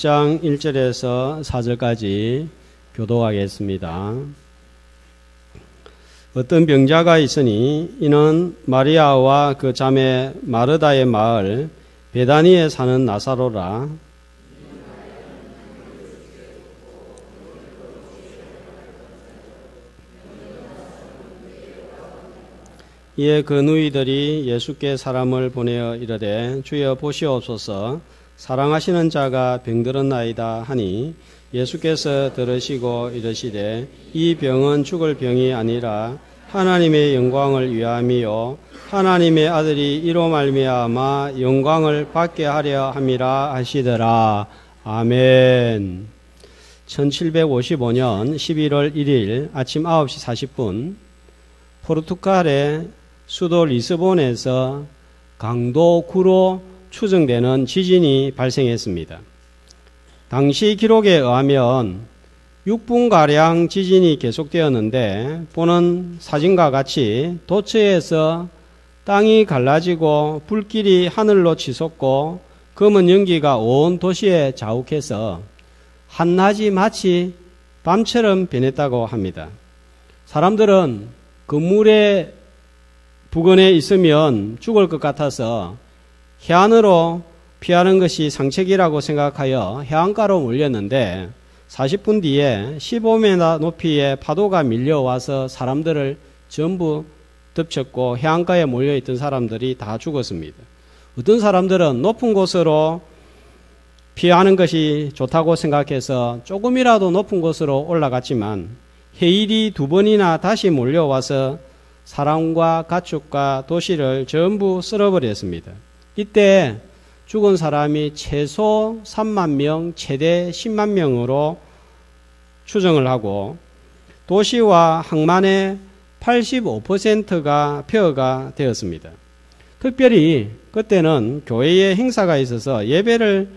6장 1절에서 4절까지 교독하겠습니다. 어떤 병자가 있으니 이는 마리아와 그 자매 마르다의 마을 베다니에 사는 나사로라. 이에 그 누이들이 예수께 사람을 보내어 이르되 주여 보시옵소서 사랑하시는 자가 병들었나이다 하니 예수께서 들으시고 이르시되 이 병은 죽을 병이 아니라 하나님의 영광을 위함이요 하나님의 아들이 이로 말미암아 영광을 받게 하려 함이라 하시더라. 아멘. 1755년 11월 1일 아침 9시 40분 포르투갈의 수도 리스본에서 강도 9로 추정되는 지진이 발생했습니다. 당시 기록에 의하면 6분가량 지진이 계속되었는데 보는 사진과 같이 도처에서 땅이 갈라지고 불길이 하늘로 치솟고 검은 연기가 온 도시에 자욱해서 한낮이 마치 밤처럼 변했다고 합니다. 사람들은 건물의 부근에 있으면 죽을 것 같아서 해안으로 피하는 것이 상책이라고 생각하여 해안가로 몰렸는데 40분 뒤에 15m 높이의 파도가 밀려와서 사람들을 전부 덮쳤고 해안가에 몰려있던 사람들이 다 죽었습니다. 어떤 사람들은 높은 곳으로 피하는 것이 좋다고 생각해서 조금이라도 높은 곳으로 올라갔지만 해일이 2번이나 다시 몰려와서 사람과 가축과 도시를 전부 쓸어버렸습니다. 이때 죽은 사람이 최소 3만 명, 최대 10만 명으로 추정을 하고 도시와 항만의 85%가 폐허가 되었습니다. 특별히 그때는 교회에 행사가 있어서 예배를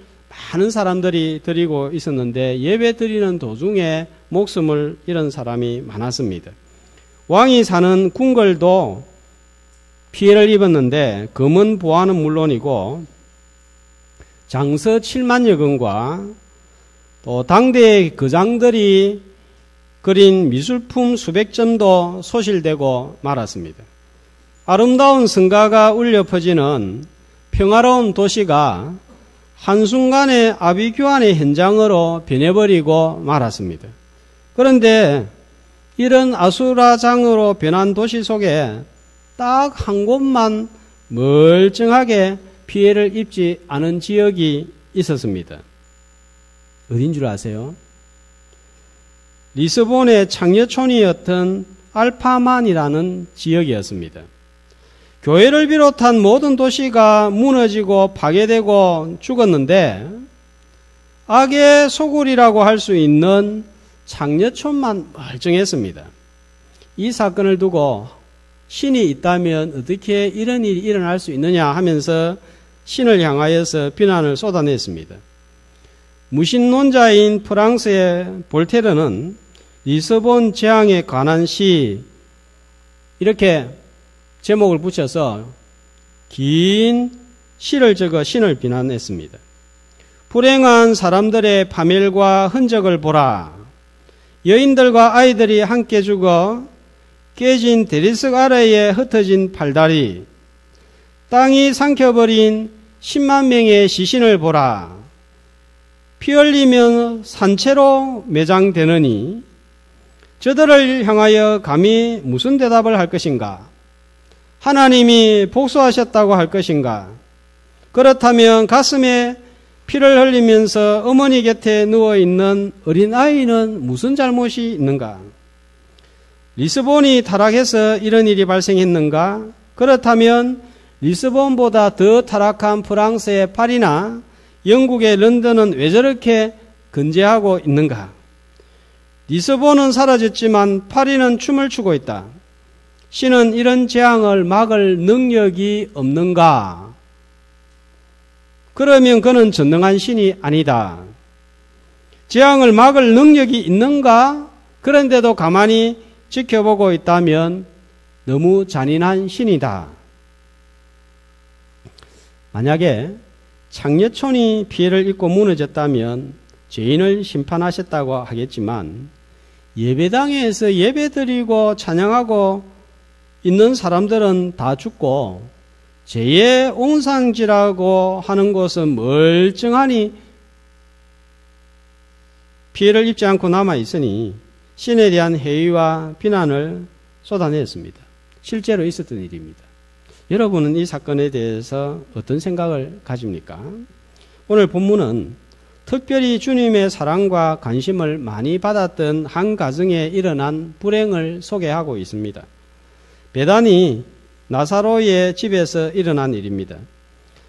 많은 사람들이 드리고 있었는데 예배 드리는 도중에 목숨을 잃은 사람이 많았습니다. 왕이 사는 궁궐도 피해를 입었는데 검은 보안은 물론이고 장서 7만여 건과 또 당대의 거장들이 그린 미술품 수백 점도 소실되고 말았습니다. 아름다운 성가가 울려 퍼지는 평화로운 도시가 한순간에 아비규환의 현장으로 변해버리고 말았습니다. 그런데 이런 아수라장으로 변한 도시 속에 딱 한 곳만 멀쩡하게 피해를 입지 않은 지역이 있었습니다. 어딘 줄 아세요? 리스본의 창녀촌이었던 알파만이라는 지역이었습니다. 교회를 비롯한 모든 도시가 무너지고 파괴되고 죽었는데 악의 소굴이라고 할 수 있는 창녀촌만 멀쩡했습니다. 이 사건을 두고 신이 있다면 어떻게 이런 일이 일어날 수 있느냐 하면서 신을 향하여서 비난을 쏟아냈습니다. 무신론자인 프랑스의 볼테르는 리스본 재앙에 관한 시 이렇게 제목을 붙여서 긴 시를 적어 신을 비난했습니다. 불행한 사람들의 파멸과 흔적을 보라. 여인들과 아이들이 함께 죽어 깨진 대리석 아래에 흩어진 팔다리, 땅이 삼켜버린 10만 명의 시신을 보라. 피 흘리면 산채로 매장되느니 저들을 향하여 감히 무슨 대답을 할 것인가? 하나님이 복수하셨다고 할 것인가? 그렇다면 가슴에 피를 흘리면서 어머니 곁에 누워있는 어린아이는 무슨 잘못이 있는가? 리스본이 타락해서 이런 일이 발생했는가? 그렇다면 리스본보다 더 타락한 프랑스의 파리나 영국의 런던은 왜 저렇게 건재하고 있는가? 리스본은 사라졌지만 파리는 춤을 추고 있다. 신은 이런 재앙을 막을 능력이 없는가? 그러면 그는 전능한 신이 아니다. 재앙을 막을 능력이 있는가? 그런데도 가만히 지켜보고 있다면 너무 잔인한 신이다. 만약에 창녀촌이 피해를 입고 무너졌다면 죄인을 심판하셨다고 하겠지만 예배당에서 예배드리고 찬양하고 있는 사람들은 다 죽고 죄의 옹상지라고 하는 곳은 멀쩡하니 피해를 입지 않고 남아있으니 신에 대한 회의와 비난을 쏟아냈습니다. 실제로 있었던 일입니다. 여러분은 이 사건에 대해서 어떤 생각을 가집니까? 오늘 본문은 특별히 주님의 사랑과 관심을 많이 받았던 한 가정에 일어난 불행을 소개하고 있습니다. 베다니 나사로의 집에서 일어난 일입니다.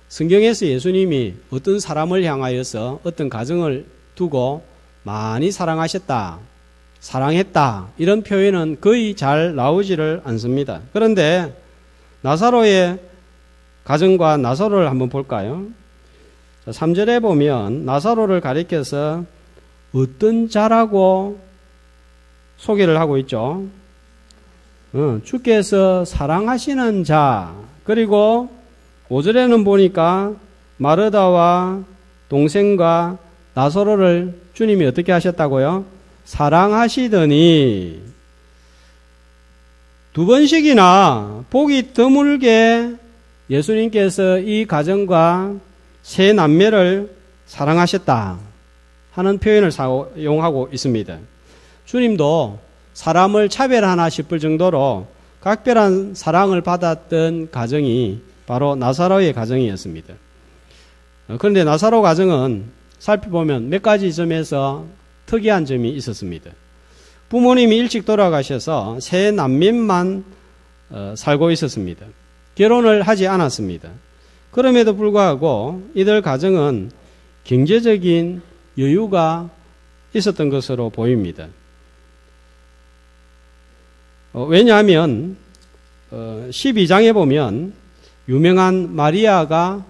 성경에서 예수님이 어떤 사람을 향하여서 어떤 가정을 두고 많이 사랑하셨다, 사랑했다 이런 표현은 거의 잘 나오지를 않습니다. 그런데 나사로의 가정과 나사로를 한번 볼까요? 3절에 보면 나사로를 가리켜서 어떤 자라고 소개를 하고 있죠. 주께서 사랑하시는 자. 그리고 5절에는 보니까 마르다와 동생과 나사로를 주님이 어떻게 하셨다고요? 사랑하시더니 두 번씩이나 보기 드물게 예수님께서 이 가정과 세 남매를 사랑하셨다 하는 표현을 사용하고 있습니다. 주님도 사람을 차별하나 싶을 정도로 각별한 사랑을 받았던 가정이 바로 나사로의 가정이었습니다. 그런데 나사로 가정은 살펴보면 몇 가지 점에서 특이한 점이 있었습니다. 부모님이 일찍 돌아가셔서 세 남매만 살고 있었습니다. 결혼을 하지 않았습니다. 그럼에도 불구하고 이들 가정은 경제적인 여유가 있었던 것으로 보입니다. 왜냐하면 12장에 보면 유명한 마리아가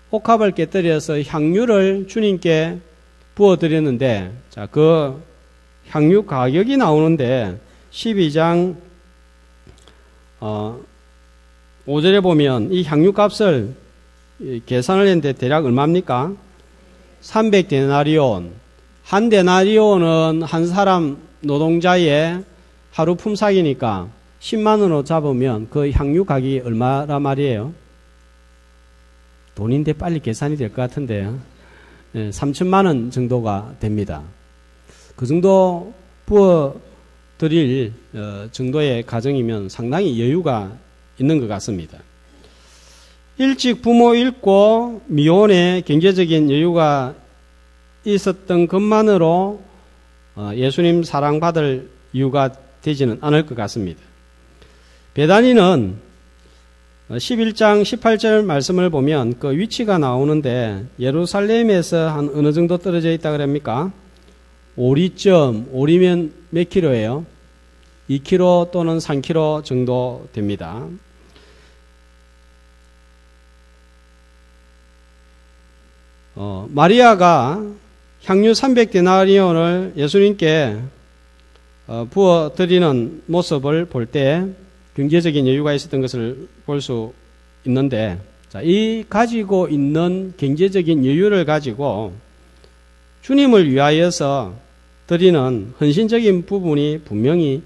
옥합을 깨뜨려서 향유를 주님께 부어드렸는데 자, 그 향유 가격이 나오는데 12장 5절에 보면 이 향유 값을 계산을 했는데 대략 얼마입니까? 300데나리온. 한 데나리온은 한 사람 노동자의 하루 품삯이니까 10만 원으로 잡으면 그 향유 가격이 얼마란 말이에요? 돈인데 빨리 계산이 될 것 같은데요. 3천만 원 정도가 됩니다. 그 정도 부어드릴 정도의 가정이면 상당히 여유가 있는 것 같습니다. 일찍 부모 잃고 미혼의 경제적인 여유가 있었던 것만으로 예수님 사랑받을 이유가 되지는 않을 것 같습니다. 베다니는 11장 18절 말씀을 보면 그 위치가 나오는데 예루살렘에서 한 어느 정도 떨어져 있다 그럽니까? 오리점, 오리면 몇 킬로예요? 2km 또는 3km 정도 됩니다. 마리아가 향유 300데나리온을 예수님께 부어드리는 모습을 볼 때 경제적인 여유가 있었던 것을 볼 수 있는데, 자, 이 가지고 있는 경제적인 여유를 가지고 주님을 위하여서 드리는 헌신적인 부분이 분명히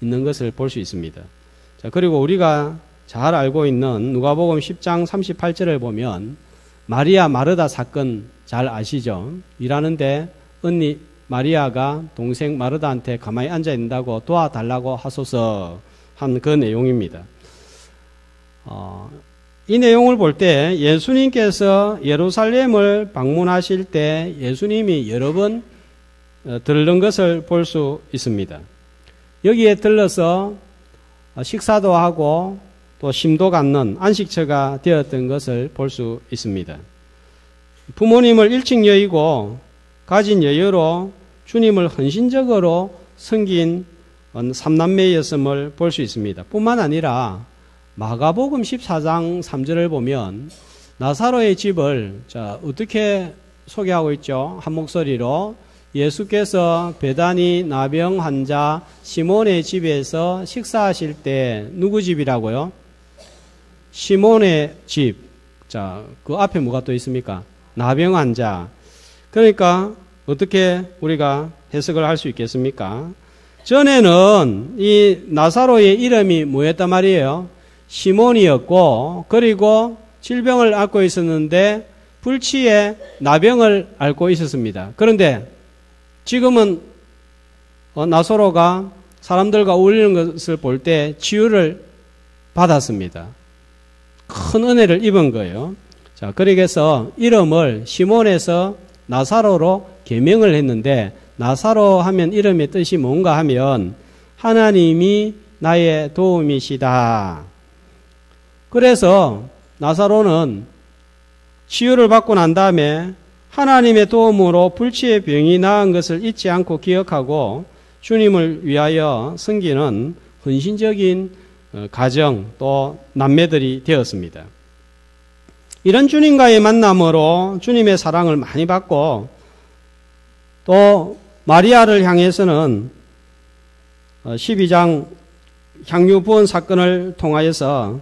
있는 것을 볼 수 있습니다. 자, 그리고 우리가 잘 알고 있는 누가복음 10장 38절을 보면 마리아 마르다 사건 잘 아시죠? 일하는데 언니 마리아가 동생 마르다한테 가만히 앉아 있는다고 도와달라고 하소서 한 그 내용입니다. 이 내용을 볼 때 예수님께서 예루살렘을 방문하실 때 예수님이 여러 번 들른 것을 볼 수 있습니다. 여기에 들러서 식사도 하고 또 심도 갖는 안식처가 되었던 것을 볼 수 있습니다. 부모님을 일찍 여의고 가진 여유로 주님을 헌신적으로 섬긴 삼남매였음을 볼 수 있습니다. 뿐만 아니라 마가복음 14장 3절을 보면 나사로의 집을 어떻게 소개하고 있죠? 한 목소리로 예수께서 베다니 나병 환자 시몬의 집에서 식사하실 때 누구 집이라고요? 시몬의 집. 자, 그 앞에 뭐가 또 있습니까? 나병 환자. 그러니까 어떻게 우리가 해석을 할 수 있겠습니까? 전에는 이 나사로의 이름이 뭐였단 말이에요? 시몬이었고, 그리고 질병을 앓고 있었는데 불치에 나병을 앓고 있었습니다. 그런데 지금은 나사로가 사람들과 어울리는 것을 볼 때 치유를 받았습니다. 큰 은혜를 입은 거예요. 자, 그래서 이름을 시몬에서 나사로로 개명을 했는데, 나사로 하면 이름의 뜻이 뭔가 하면 하나님이 나의 도움이시다. 그래서 나사로는 치유를 받고 난 다음에 하나님의 도움으로 불치의 병이 나은 것을 잊지 않고 기억하고 주님을 위하여 섬기는 헌신적인 가정 또 남매들이 되었습니다. 이런 주님과의 만남으로 주님의 사랑을 많이 받고, 또 마리아를 향해서는 12장 향유 부은 사건을 통하여서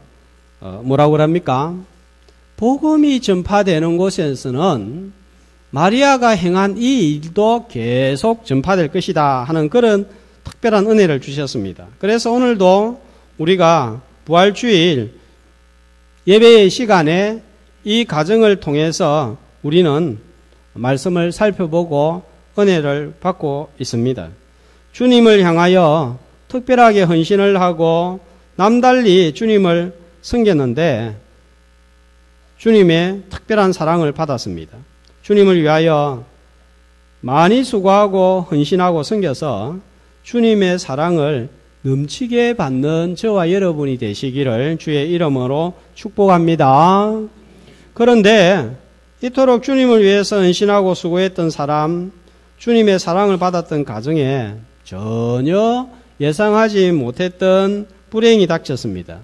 뭐라고 합니까? 복음이 전파되는 곳에서는 마리아가 행한 이 일도 계속 전파될 것이다 하는 그런 특별한 은혜를 주셨습니다. 그래서 오늘도 우리가 부활주일 예배의 시간에 이 가정을 통해서 우리는 말씀을 살펴보고 은혜를 받고 있습니다. 주님을 향하여 특별하게 헌신을 하고 남달리 주님을 섬겼는데 주님의 특별한 사랑을 받았습니다. 주님을 위하여 많이 수고하고 헌신하고 섬겨서 주님의 사랑을 넘치게 받는 저와 여러분이 되시기를 주의 이름으로 축복합니다. 그런데 이토록 주님을 위해서 헌신하고 수고했던 사람, 주님의 사랑을 받았던 가정에 전혀 예상하지 못했던 불행이 닥쳤습니다.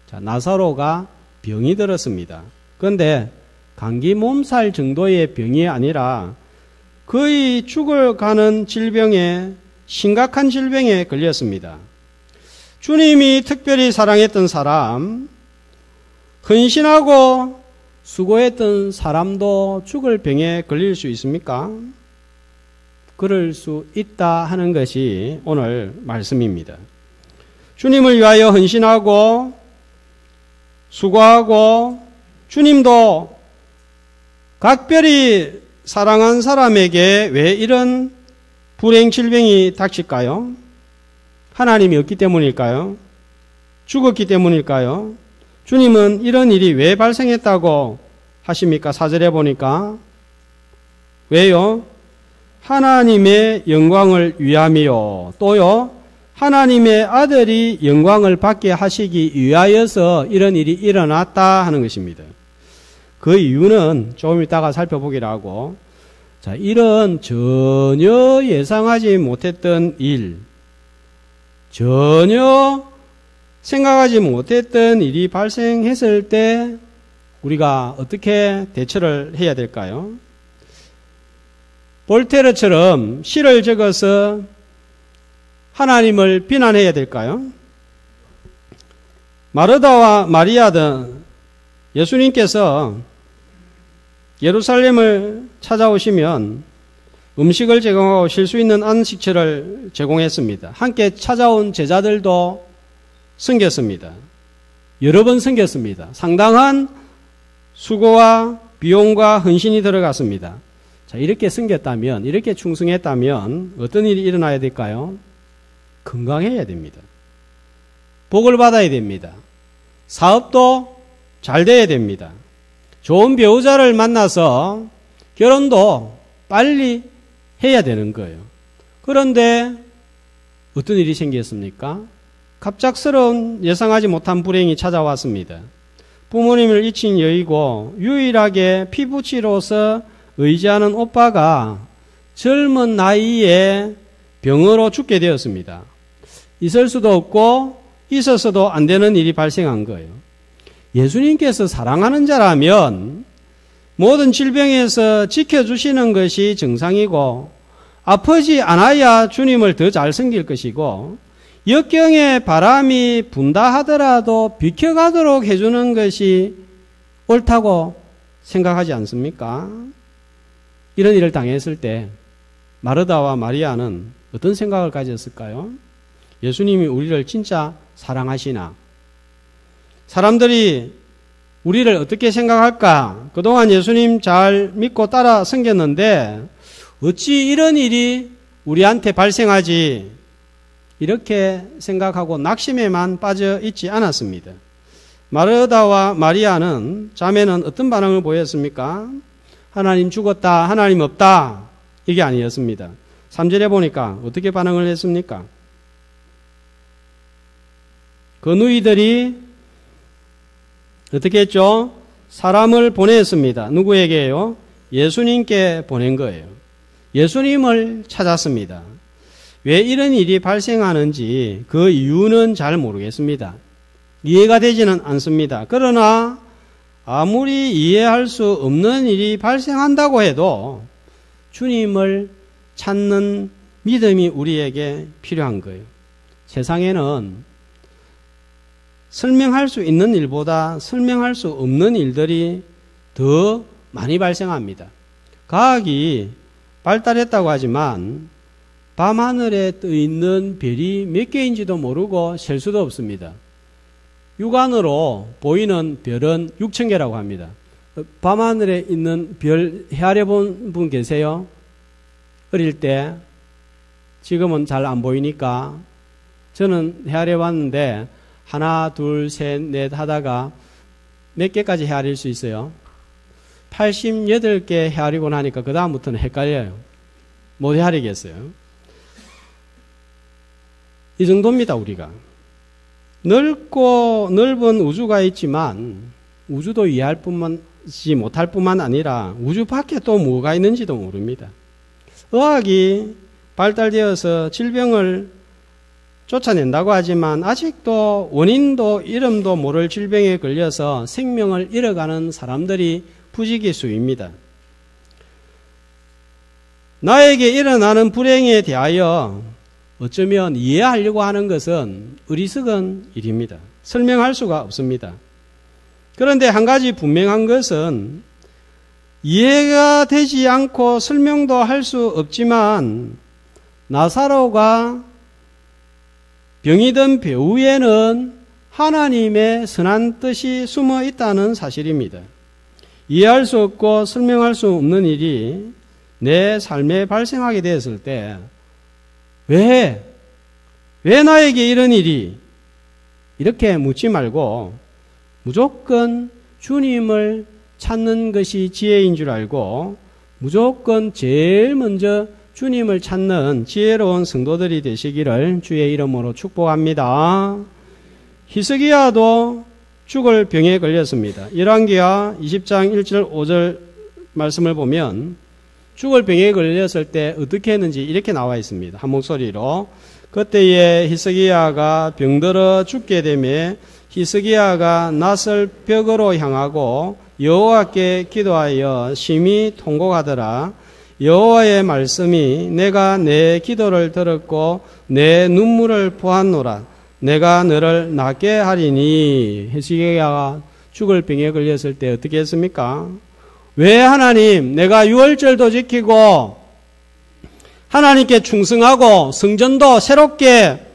자, 나사로가 병이 들었습니다. 그런데 감기 몸살 정도의 병이 아니라 거의 죽어가는 질병에, 심각한 질병에 걸렸습니다. 주님이 특별히 사랑했던 사람, 헌신하고 수고했던 사람도 죽을 병에 걸릴 수 있습니까? 그럴 수 있다 하는 것이 오늘 말씀입니다. 주님을 위하여 헌신하고 수고하고 주님도 각별히 사랑한 사람에게 왜 이런 불행 질병이 닥칠까요? 하나님이 없기 때문일까요? 죽었기 때문일까요? 주님은 이런 일이 왜 발생했다고 하십니까? 4절에 보니까. 왜요? 하나님의 영광을 위함이요. 또요, 하나님의 아들이 영광을 받게 하시기 위하여서 이런 일이 일어났다 하는 것입니다. 그 이유는 조금 이따가 살펴보기로 하고, 자, 이런 전혀 예상하지 못했던 일, 전혀 생각하지 못했던 일이 발생했을 때 우리가 어떻게 대처를 해야 될까요? 볼테르처럼 시를 적어서 하나님을 비난해야 될까요? 마르다와 마리아 등 예수님께서 예루살렘을 찾아오시면 음식을 제공하고 쉴 수 있는 안식처를 제공했습니다. 함께 찾아온 제자들도 섬겼습니다. 여러 번 섬겼습니다. 상당한 수고와 비용과 헌신이 들어갔습니다. 자, 이렇게 섬겼다면, 이렇게 충성했다면 어떤 일이 일어나야 될까요? 건강해야 됩니다. 복을 받아야 됩니다. 사업도 잘 돼야 됩니다. 좋은 배우자를 만나서 결혼도 빨리 해야 되는 거예요. 그런데 어떤 일이 생겼습니까? 갑작스러운 예상하지 못한 불행이 찾아왔습니다. 부모님을 잊힌 여이고 유일하게 피부치로서 의지하는 오빠가 젊은 나이에 병으로 죽게 되었습니다. 있을 수도 없고 있어서도 안 되는 일이 발생한 거예요. 예수님께서 사랑하는 자라면 모든 질병에서 지켜주시는 것이 정상이고 아프지 않아야 주님을 더 잘 섬길 것이고 역경에 바람이 분다 하더라도 비켜가도록 해주는 것이 옳다고 생각하지 않습니까? 이런 일을 당했을 때 마르다와 마리아는 어떤 생각을 가졌을까요? 예수님이 우리를 진짜 사랑하시나? 사람들이 우리를 어떻게 생각할까? 그동안 예수님 잘 믿고 따라 섬겼는데 어찌 이런 일이 우리한테 발생하지? 이렇게 생각하고 낙심에만 빠져 있지 않았습니다. 마르다와 마리아는, 자매는 어떤 반응을 보였습니까? 하나님 죽었다, 하나님 없다, 이게 아니었습니다. 3절에 보니까 어떻게 반응을 했습니까? 그 누이들이 어떻게 했죠? 사람을 보냈습니다. 누구에게요? 예수님께 보낸 거예요. 예수님을 찾았습니다. 왜 이런 일이 발생하는지 그 이유는 잘 모르겠습니다. 이해가 되지는 않습니다. 그러나 아무리 이해할 수 없는 일이 발생한다고 해도 주님을 찾는 믿음이 우리에게 필요한 거예요. 세상에는 설명할 수 있는 일보다 설명할 수 없는 일들이 더 많이 발생합니다. 과학이 발달했다고 하지만 밤하늘에 떠 있는 별이 몇 개인지도 모르고 셀 수도 없습니다. 육안으로 보이는 별은 6,000개라고 합니다. 밤하늘에 있는 별 헤아려 본 분 계세요? 어릴 때, 지금은 잘 안 보이니까 저는 헤아려 봤는데 하나, 둘, 셋, 넷 하다가 몇 개까지 헤아릴 수 있어요? 88개 헤아리고 나니까 그 다음부터는 헷갈려요. 못 헤아리겠어요. 이 정도입니다, 우리가. 넓고 넓은 우주가 있지만 우주도 이해할 뿐만지 못할 뿐만 아니라 우주 밖에 또 뭐가 있는지도 모릅니다. 의학이 발달되어서 질병을 쫓아낸다고 하지만 아직도 원인도 이름도 모를 질병에 걸려서 생명을 잃어가는 사람들이 부지기수입니다. 나에게 일어나는 불행에 대하여 어쩌면 이해하려고 하는 것은 어리석은 일입니다. 설명할 수가 없습니다. 그런데 한 가지 분명한 것은 이해가 되지 않고 설명도 할 수 없지만 나사로가 병이 든 배후에는 하나님의 선한 뜻이 숨어 있다는 사실입니다. 이해할 수 없고 설명할 수 없는 일이 내 삶에 발생하게 되었을 때 왜 나에게 이런 일이? 이렇게 묻지 말고 무조건 주님을 찾는 것이 지혜인 줄 알고 무조건 제일 먼저 주님을 찾는 지혜로운 성도들이 되시기를 주의 이름으로 축복합니다. 히스기야도 죽을 병에 걸렸습니다. 열왕기하 20장 1절 5절 말씀을 보면 죽을 병에 걸렸을 때 어떻게 했는지 이렇게 나와 있습니다. 한 목소리로. 그때에 히스기야가 병들어 죽게 되매 히스기야가 낯을 벽으로 향하고 여호와께 기도하여 심히 통곡하더라. 여호와의 말씀이 내가 내 기도를 들었고 내 눈물을 보았노라. 내가 너를 낫게 하리니. 히스기야가 죽을 병에 걸렸을 때 어떻게 했습니까? 왜 하나님, 내가 유월절도 지키고 하나님께 충성하고 성전도 새롭게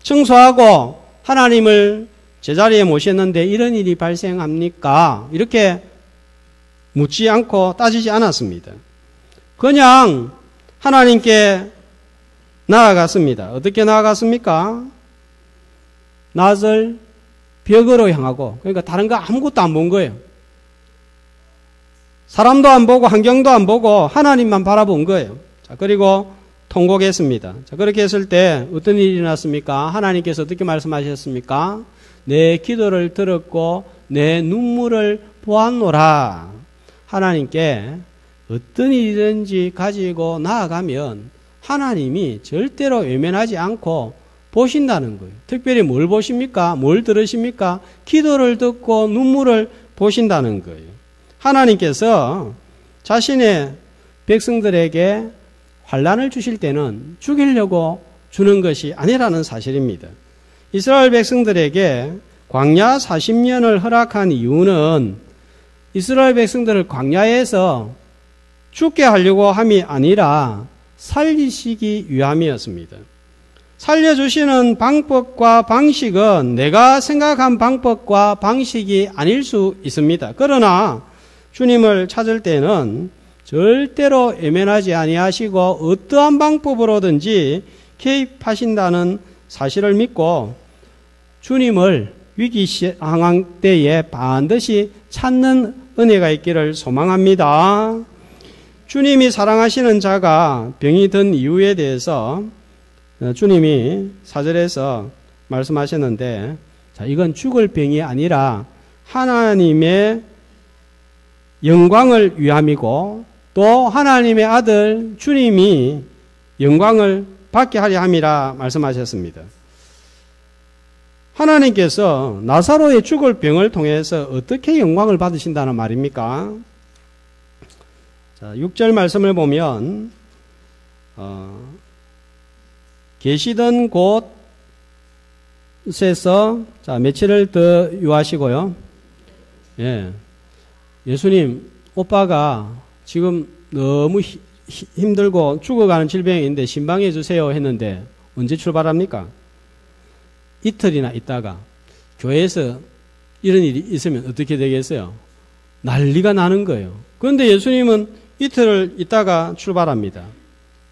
청소하고 하나님을 제자리에 모셨는데 이런 일이 발생합니까? 이렇게 묻지 않고 따지지 않았습니다. 그냥 하나님께 나아갔습니다. 어떻게 나아갔습니까? 낯을 벽으로 향하고, 그러니까 다른 거 아무것도 안 본 거예요. 사람도 안 보고 환경도 안 보고 하나님만 바라본 거예요. 자, 그리고 통곡했습니다. 자, 그렇게 했을 때 어떤 일이 일어났습니까? 하나님께서 어떻게 말씀하셨습니까? 내 기도를 들었고 내 눈물을 보았노라. 하나님께 어떤 일이든지 가지고 나아가면 하나님이 절대로 외면하지 않고 보신다는 거예요. 특별히 뭘 보십니까? 뭘 들으십니까? 기도를 듣고 눈물을 보신다는 거예요. 하나님께서 자신의 백성들에게 환난을 주실 때는 죽이려고 주는 것이 아니라는 사실입니다. 이스라엘 백성들에게 광야 40년을 허락한 이유는 이스라엘 백성들을 광야에서 죽게 하려고 함이 아니라 살리시기 위함이었습니다. 살려주시는 방법과 방식은 내가 생각한 방법과 방식이 아닐 수 있습니다. 그러나 주님을 찾을 때는 절대로 외면하지 아니하시고 어떠한 방법으로든지 개입하신다는 사실을 믿고 주님을 위기 상황 때에 반드시 찾는 은혜가 있기를 소망합니다. 주님이 사랑하시는 자가 병이 든 이유에 대해서 주님이 4절에서 말씀하셨는데, 자, 이건 죽을 병이 아니라 하나님의 영광을 위함이고 또 하나님의 아들 주님이 영광을 받게 하려 함이라 말씀하셨습니다. 하나님께서 나사로의 죽을 병을 통해서 어떻게 영광을 받으신다는 말입니까? 자, 6절 말씀을 보면 계시던 곳에서 자, 며칠을 더 유하시고요. 예수님, 오빠가 지금 너무 힘들고 죽어가는 질병이 있는데 신방해 주세요 했는데 언제 출발합니까? 이틀이나 있다가 교회에서 이런 일이 있으면 어떻게 되겠어요? 난리가 나는 거예요. 그런데 예수님은 이틀을 있다가 출발합니다.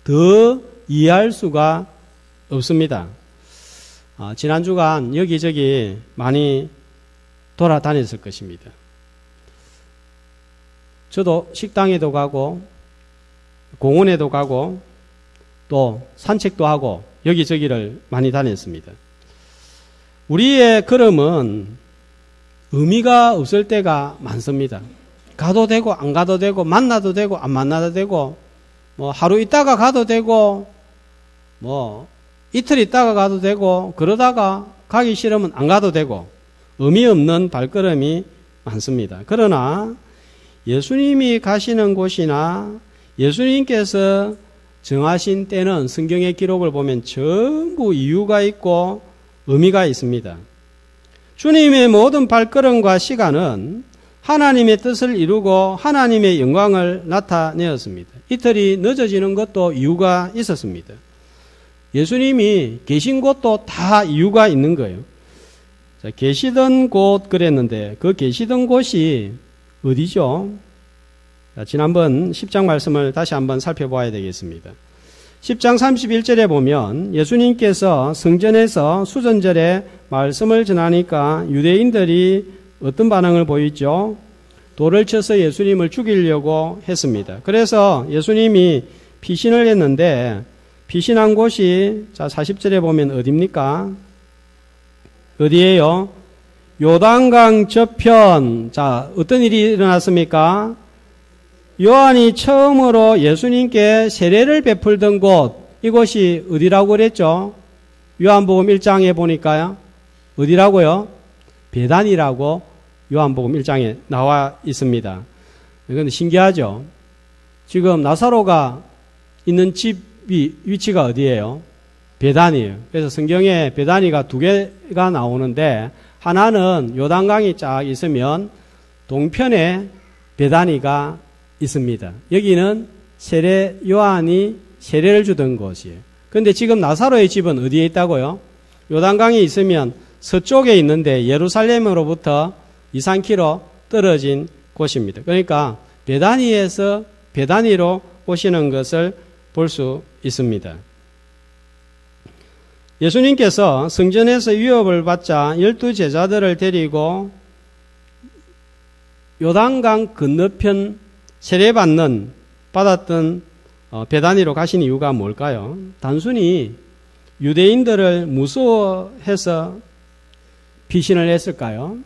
더 이해할 수가 없습니다. 지난 주간 여기저기 많이 돌아다녔을 것입니다. 저도 식당에도 가고 공원에도 가고 또 산책도 하고 여기저기를 많이 다녔습니다. 우리의 걸음은 의미가 없을 때가 많습니다. 가도 되고 안 가도 되고 만나도 되고 안 만나도 되고 뭐 하루 있다가 가도 되고 뭐 이틀 있다가 가도 되고 그러다가 가기 싫으면 안 가도 되고 의미 없는 발걸음이 많습니다. 그러나 예수님이 가시는 곳이나 예수님께서 정하신 때는 성경의 기록을 보면 전부 이유가 있고 의미가 있습니다. 주님의 모든 발걸음과 시간은 하나님의 뜻을 이루고 하나님의 영광을 나타내었습니다. 이틀이 늦어지는 것도 이유가 있었습니다. 예수님이 계신 곳도 다 이유가 있는 거예요. 자, 계시던 곳 그랬는데 그 계시던 곳이 어디죠? 자, 지난번 10장 말씀을 다시 한번 살펴봐야 되겠습니다. 10장 31절에 보면 예수님께서 성전에서 수전절에 말씀을 전하니까 유대인들이 어떤 반응을 보이죠? 돌을 쳐서 예수님을 죽이려고 했습니다. 그래서 예수님이 피신을 했는데 피신한 곳이 자 40절에 보면 어디입니까? 어디예요? 요단강 저편. 자, 어떤 일이 일어났습니까? 요한이 처음으로 예수님께 세례를 베풀던 곳, 이곳이 어디라고 그랬죠? 요한복음 1장에 보니까요. 어디라고요? 베단이라고 요한복음 1장에 나와 있습니다. 이건 신기하죠? 지금 나사로가 있는 집이 위치가 어디예요? 베단이에요. 그래서 성경에 베단이가 두 개가 나오는데 하나는 요단강이 쫙 있으면 동편에 베단이가 있습니다. 여기는 세례 요한이 세례를 주던 곳이에요. 그런데 지금 나사로의 집은 어디에 있다고요? 요단강이 있으면 서쪽에 있는데 예루살렘으로부터 2-3km 떨어진 곳입니다. 그러니까 베다니에서 베다니로 오시는 것을 볼 수 있습니다. 예수님께서 성전에서 위협을 받자 12제자들을 데리고 요단강 건너편 받았던 베다니로 가신 이유가 뭘까요? 단순히 유대인들을 무서워해서 피신을 했을까요?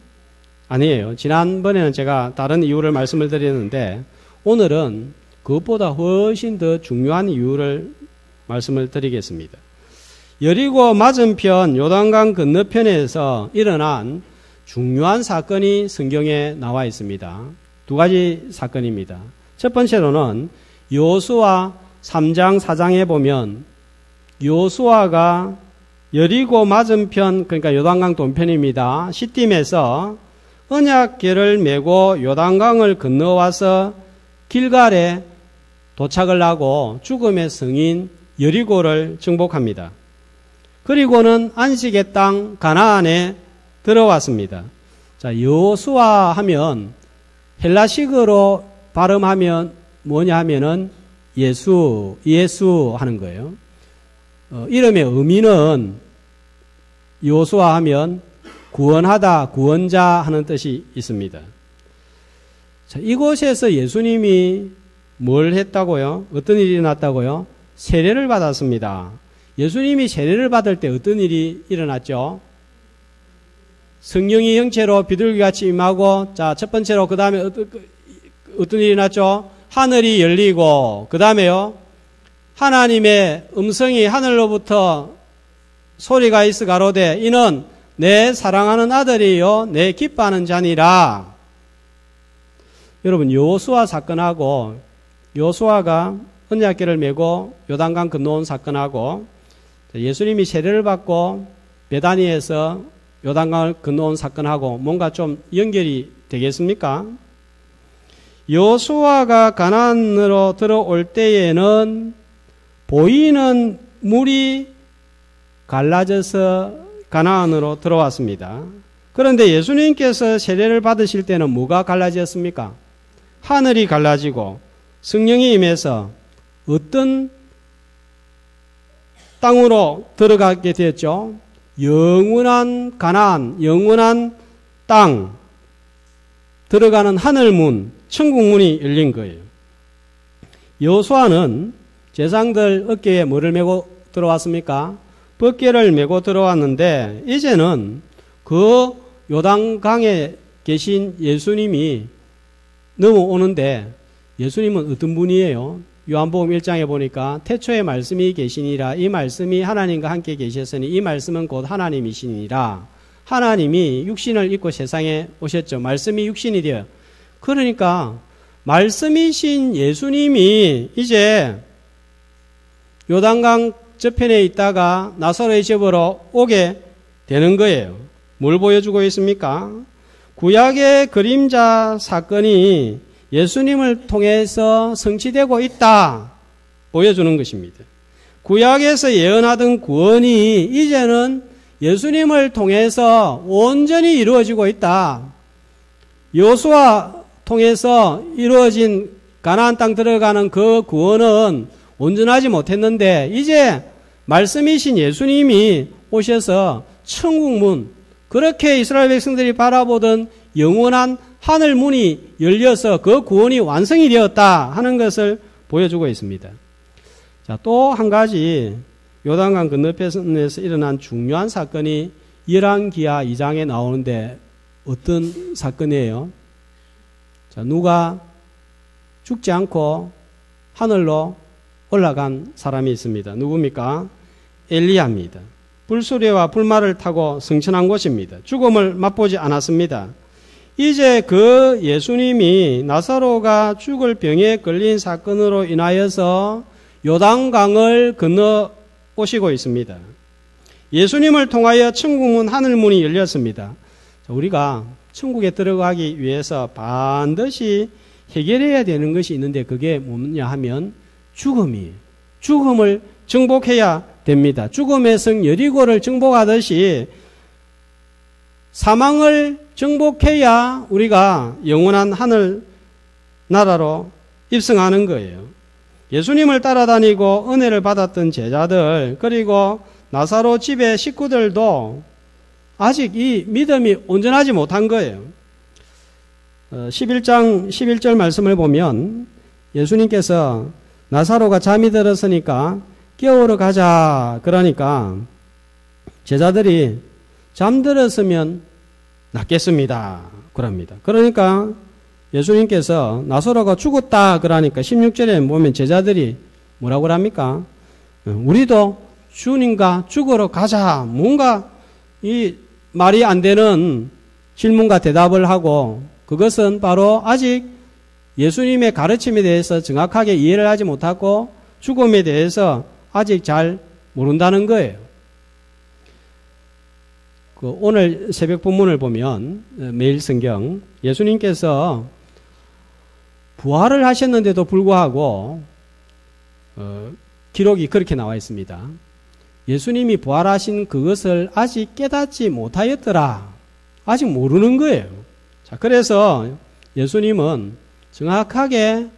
아니에요. 지난번에는 제가 다른 이유를 말씀을 드렸는데 오늘은 그것보다 훨씬 더 중요한 이유를 말씀을 드리겠습니다. 여리고 맞은편 요단강 건너편에서 일어난 중요한 사건이 성경에 나와 있습니다. 두 가지 사건입니다. 첫 번째로는 여호수아 3장 4장에 보면 여호수아가 여리고 맞은편, 그러니까 요단강 동편입니다. 시딤에서 언약궤를 메고 요단강을 건너와서 길갈에 도착을 하고 죽음의 성인 여리고를 정복합니다. 그리고는 안식의 땅 가나안에 들어왔습니다. 자, 여호수아 하면 헬라식으로 발음하면 뭐냐 하면은 예수 하는 거예요. 이름의 의미는 여호수아 하면 구원하다, 구원자 하는 뜻이 있습니다. 자, 이곳에서 예수님이 뭘 했다고요? 어떤 일이 일어났다고요? 세례를 받았습니다. 예수님이 세례를 받을 때 어떤 일이 일어났죠? 성령이 형체로 비둘기같이 임하고, 자, 첫 번째로 그 다음에 어떤 일이 일어났죠? 하늘이 열리고, 그 다음에요, 하나님의 음성이 하늘로부터 소리가 있어 가로되 이는 내 사랑하는 아들이요 내 기뻐하는 자니라. 여러분, 여호수아 사건하고 여호수아가 언약궤를 메고 요단강 건너온 사건하고 예수님이 세례를 받고 베다니에서 요단강을 건너온 사건하고 뭔가 좀 연결이 되겠습니까? 여호수아가 가나안으로 들어올 때에는 보이는 물이 갈라져서 가나안으로 들어왔습니다. 그런데 예수님께서 세례를 받으실 때는 뭐가 갈라졌습니까? 하늘이 갈라지고 성령이 임해서 어떤 땅으로 들어가게 되었죠? 영원한 가나안, 영원한 땅, 들어가는 하늘문, 천국문이 열린 거예요. 여호수아는 제사장들 어깨에 뭐를 메고 들어왔습니까? 법궤를 메고 들어왔는데 이제는 그 요단강에 계신 예수님이 넘어오는데 예수님은 어떤 분이에요? 요한복음 1장에 보니까 태초에 말씀이 계시니라 이 말씀이 하나님과 함께 계셨으니 이 말씀은 곧 하나님이시니라. 하나님이 육신을 입고 세상에 오셨죠. 말씀이 육신이 되어. 그러니까 말씀이신 예수님이 이제 요단강 저편에 있다가 나사로의 집으로 오게 되는 거예요. 뭘 보여주고 있습니까? 구약의 그림자 사건이 예수님을 통해서 성취되고 있다 보여주는 것입니다. 구약에서 예언하던 구원이 이제는 예수님을 통해서 온전히 이루어지고 있다. 여호수아 통해서 이루어진 가나안 땅 들어가는 그 구원은 온전하지 못했는데 이제 말씀이신 예수님이 오셔서 천국문, 그렇게 이스라엘 백성들이 바라보던 영원한 하늘문이 열려서 그 구원이 완성이 되었다 하는 것을 보여주고 있습니다. 자, 또 한 가지 요단강 건너편에서 일어난 중요한 사건이 열왕기하 2장에 나오는데 어떤 사건이에요? 자, 누가 죽지 않고 하늘로 올라간 사람이 있습니다. 누굽니까? 엘리야입니다. 불수레와 불말을 타고 승천한 곳입니다. 죽음을 맛보지 않았습니다. 이제 그 예수님이 나사로가 죽을 병에 걸린 사건으로 인하여서 요단강을 건너 오시고 있습니다. 예수님을 통하여 천국문 하늘문이 열렸습니다. 우리가 천국에 들어가기 위해서 반드시 해결해야 되는 것이 있는데 그게 뭐냐 하면 죽음이에요. 죽음을 정복해야 됩니다. 죽음의 성 여리고를 정복하듯이 사망을 정복해야 우리가 영원한 하늘 나라로 입성하는 거예요. 예수님을 따라다니고 은혜를 받았던 제자들 그리고 나사로 집의 식구들도 아직 이 믿음이 온전하지 못한 거예요. 11장 11절 말씀을 보면 예수님께서 나사로가 잠이 들었으니까 깨우러 가자 그러니까 제자들이 잠들었으면 낫겠습니다 그럽니다. 그러니까 예수님께서 나사로가 죽었다 그러니까 16절에 보면 제자들이 뭐라고 합니까? 우리도 주님과 죽으러 가자. 뭔가 이 말이 안 되는 질문과 대답을 하고 그것은 바로 아직 예수님의 가르침에 대해서 정확하게 이해를 하지 못하고 죽음에 대해서 아직 잘 모른다는 거예요. 오늘 새벽 본문을 보면 매일 성경 예수님께서 부활을 하셨는데도 불구하고 기록이 그렇게 나와 있습니다. 예수님이 부활하신 그것을 아직 깨닫지 못하였더라. 아직 모르는 거예요. 자, 그래서 예수님은 정확하게